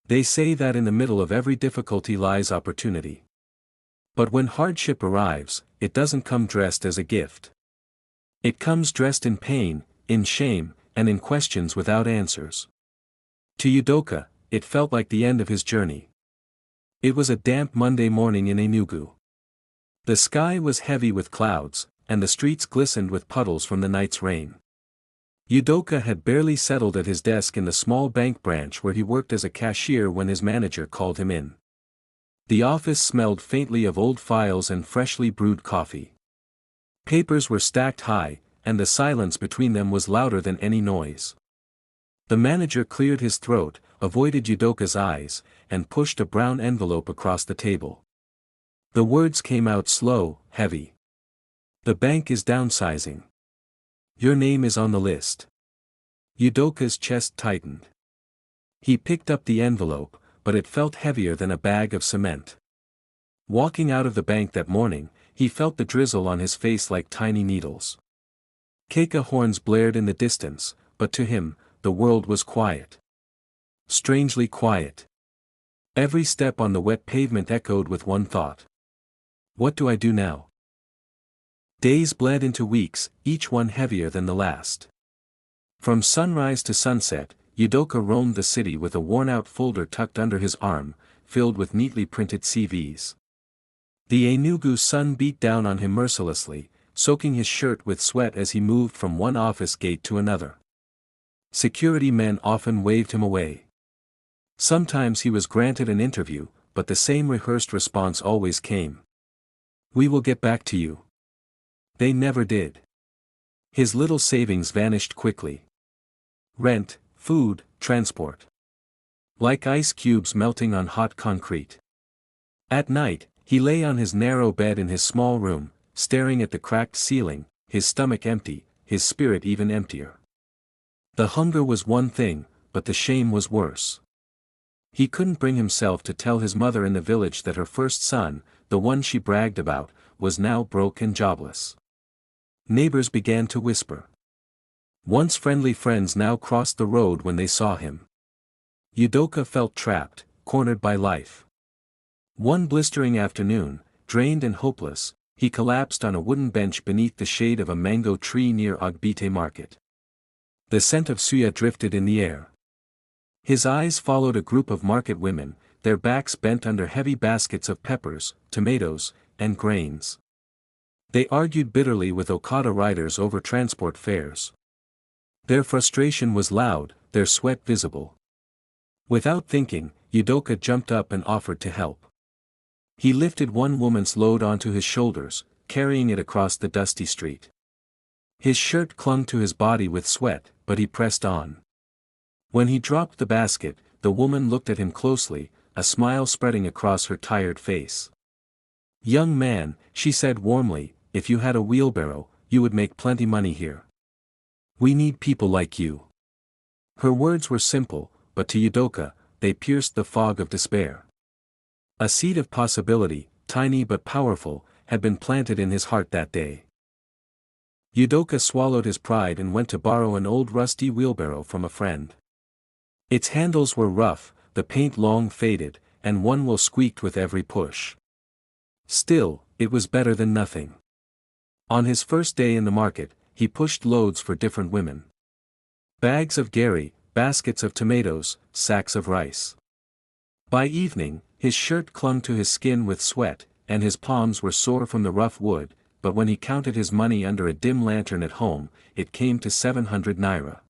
They say that in the middle of every difficulty lies opportunity. But when hardship arrives, it doesn't come dressed as a gift. It comes dressed in pain, in shame, and in questions without answers. To Udoka, it felt like the end of his journey. It was a damp Monday morning in Enugu. The sky was heavy with clouds, and the streets glistened with puddles from the night's rain. Udoka had barely settled at his desk in the small bank branch where he worked as a cashier when his manager called him in. The office smelled faintly of old files and freshly brewed coffee. Papers were stacked high, and the silence between them was louder than any noise. The manager cleared his throat, avoided Udoka's eyes, and pushed a brown envelope across the table. The words came out slow, heavy. "The bank is downsizing. Your name is on the list." Udoka's chest tightened. He picked up the envelope, but it felt heavier than a bag of cement. Walking out of the bank that morning, he felt the drizzle on his face like tiny needles. Keika horns blared in the distance, but to him, the world was quiet. Strangely quiet. Every step on the wet pavement echoed with one thought. What do I do now? Days bled into weeks, each one heavier than the last. From sunrise to sunset, Udoka roamed the city with a worn-out folder tucked under his arm, filled with neatly printed CVs. The Enugu sun beat down on him mercilessly, soaking his shirt with sweat as he moved from one office gate to another. Security men often waved him away. Sometimes he was granted an interview, but the same rehearsed response always came. "We will get back to you." They never did. His little savings vanished quickly. Rent, food, transport. Like ice cubes melting on hot concrete. At night, he lay on his narrow bed in his small room, staring at the cracked ceiling, his stomach empty, his spirit even emptier. The hunger was one thing, but the shame was worse. He couldn't bring himself to tell his mother in the village that her first son, the one she bragged about, was now broke and jobless. Neighbors began to whisper. Once friendly friends now crossed the road when they saw him. Udoka felt trapped, cornered by life. One blistering afternoon, drained and hopeless, he collapsed on a wooden bench beneath the shade of a mango tree near Ogbite Market. The scent of suya drifted in the air. His eyes followed a group of market women, their backs bent under heavy baskets of peppers, tomatoes, and grains. They argued bitterly with Okada riders over transport fares. Their frustration was loud, their sweat visible. Without thinking, Udoka jumped up and offered to help. He lifted one woman's load onto his shoulders, carrying it across the dusty street. His shirt clung to his body with sweat, but he pressed on. When he dropped the basket, the woman looked at him closely, a smile spreading across her tired face. "Young man," she said warmly, "if you had a wheelbarrow, you would make plenty money here. We need people like you." Her words were simple, but to Udoka, they pierced the fog of despair. A seed of possibility, tiny but powerful, had been planted in his heart that day. Udoka swallowed his pride and went to borrow an old rusty wheelbarrow from a friend. Its handles were rough, the paint long faded, and one wheel squeaked with every push. Still, it was better than nothing. On his first day in the market, he pushed loads for different women. Bags of gari, baskets of tomatoes, sacks of rice. By evening, his shirt clung to his skin with sweat, and his palms were sore from the rough wood, but when he counted his money under a dim lantern at home, it came to 700 naira.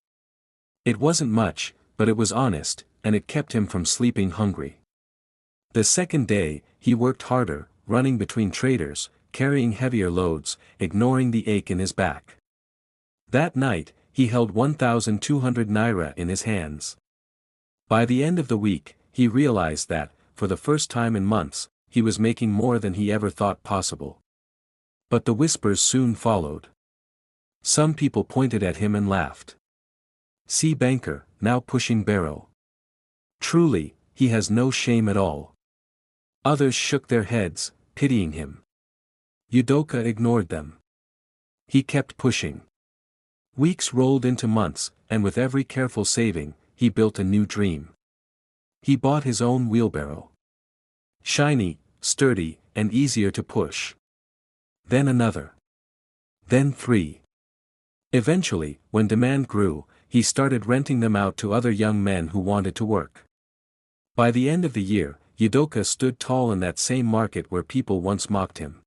It wasn't much, but it was honest, and it kept him from sleeping hungry. The second day, he worked harder, running between traders, carrying heavier loads, ignoring the ache in his back. That night, he held 1,200 naira in his hands. By the end of the week, he realized that, for the first time in months, he was making more than he ever thought possible. But the whispers soon followed. Some people pointed at him and laughed. "See banker, now pushing barrow. Truly, he has no shame at all." Others shook their heads, pitying him. Udoka ignored them. He kept pushing. Weeks rolled into months, and with every careful saving, he built a new dream. He bought his own wheelbarrow. Shiny, sturdy, and easier to push. Then another. Then 3. Eventually, when demand grew, he started renting them out to other young men who wanted to work. By the end of the year, Yudoka stood tall in that same market where people once mocked him.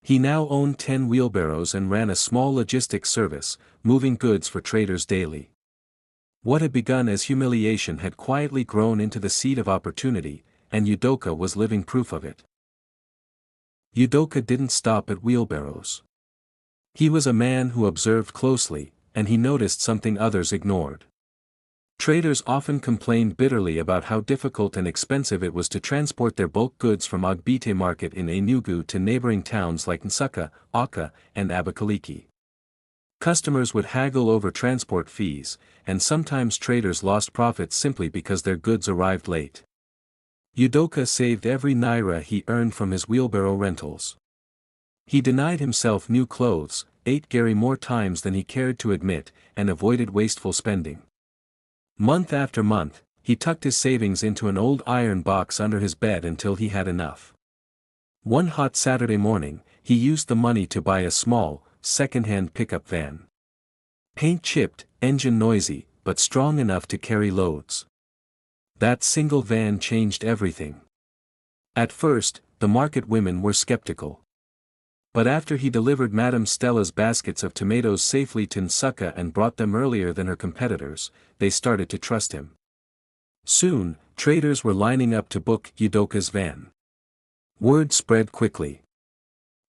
He now owned 10 wheelbarrows and ran a small logistics service, moving goods for traders daily. What had begun as humiliation had quietly grown into the seed of opportunity, and Yudoka was living proof of it. Yudoka didn't stop at wheelbarrows. He was a man who observed closely, and he noticed something others ignored. Traders often complained bitterly about how difficult and expensive it was to transport their bulk goods from Ogbite market in Enugu to neighboring towns like Nsukka, Awka, and Abakaliki. Customers would haggle over transport fees, and sometimes traders lost profits simply because their goods arrived late. Yudoka saved every naira he earned from his wheelbarrow rentals. He denied himself new clothes, ate gari more times than he cared to admit, and avoided wasteful spending. Month after month, he tucked his savings into an old iron box under his bed until he had enough. One hot Saturday morning, he used the money to buy a small, second-hand pickup van. Paint chipped, engine noisy, but strong enough to carry loads. That single van changed everything. At first, the market women were skeptical. But after he delivered Madame Stella's baskets of tomatoes safely to Nsukka and brought them earlier than her competitors, they started to trust him. Soon, traders were lining up to book Yudoka's van. Word spread quickly.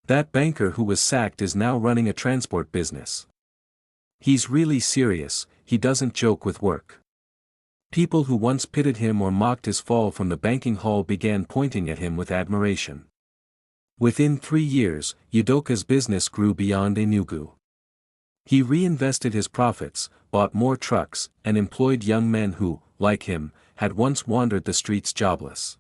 That banker who was sacked is now running a transport business. He's really serious, he doesn't joke with work. People who once pitied him or mocked his fall from the banking hall began pointing at him with admiration. Within 3 years, Yudoka's business grew beyond Enugu. He reinvested his profits, bought more trucks, and employed young men who, like him, had once wandered the streets jobless.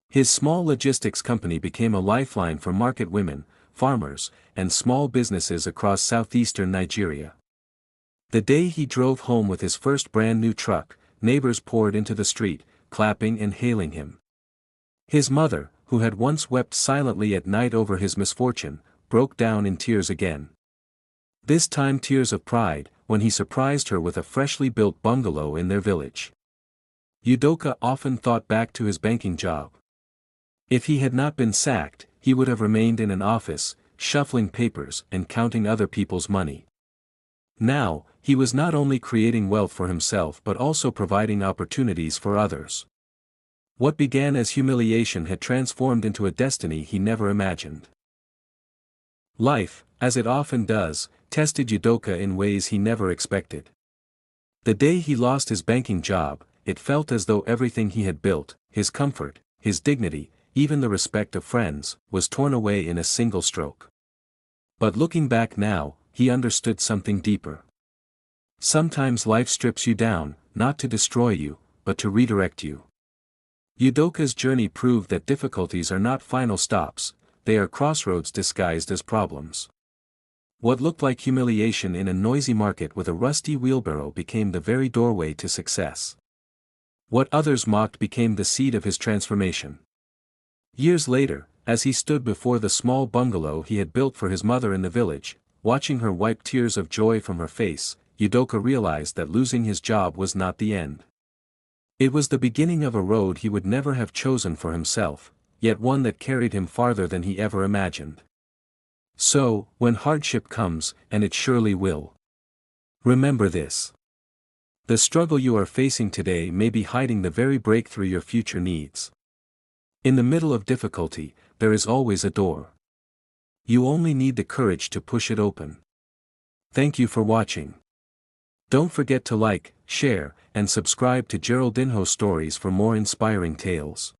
His small logistics company became a lifeline for market women, farmers, and small businesses across southeastern Nigeria. The day he drove home with his first brand new truck, neighbors poured into the street, clapping and hailing him. His mother, who had once wept silently at night over his misfortune, broke down in tears again. This time tears of pride, when he surprised her with a freshly built bungalow in their village. Yudoka often thought back to his banking job. If he had not been sacked, he would have remained in an office, shuffling papers and counting other people's money. Now, he was not only creating wealth for himself but also providing opportunities for others. What began as humiliation had transformed into a destiny he never imagined. Life, as it often does, tested Yudoka in ways he never expected. The day he lost his banking job, it felt as though everything he had built, his comfort, his dignity, even the respect of friends, was torn away in a single stroke. But looking back now, he understood something deeper. Sometimes life strips you down, not to destroy you, but to redirect you. Yudoka's journey proved that difficulties are not final stops, they are crossroads disguised as problems. What looked like humiliation in a noisy market with a rusty wheelbarrow became the very doorway to success. What others mocked became the seed of his transformation. Years later, as he stood before the small bungalow he had built for his mother in the village, watching her wipe tears of joy from her face, Yudoka realized that losing his job was not the end. It was the beginning of a road he would never have chosen for himself, yet one that carried him farther than he ever imagined. So, when hardship comes, and it surely will, remember this. The struggle you are facing today may be hiding the very breakthrough your future needs. In the middle of difficulty, there is always a door. You only need the courage to push it open. Thank you for watching. Don't forget to like, share, and subscribe to Geraldinho Stories for more inspiring tales.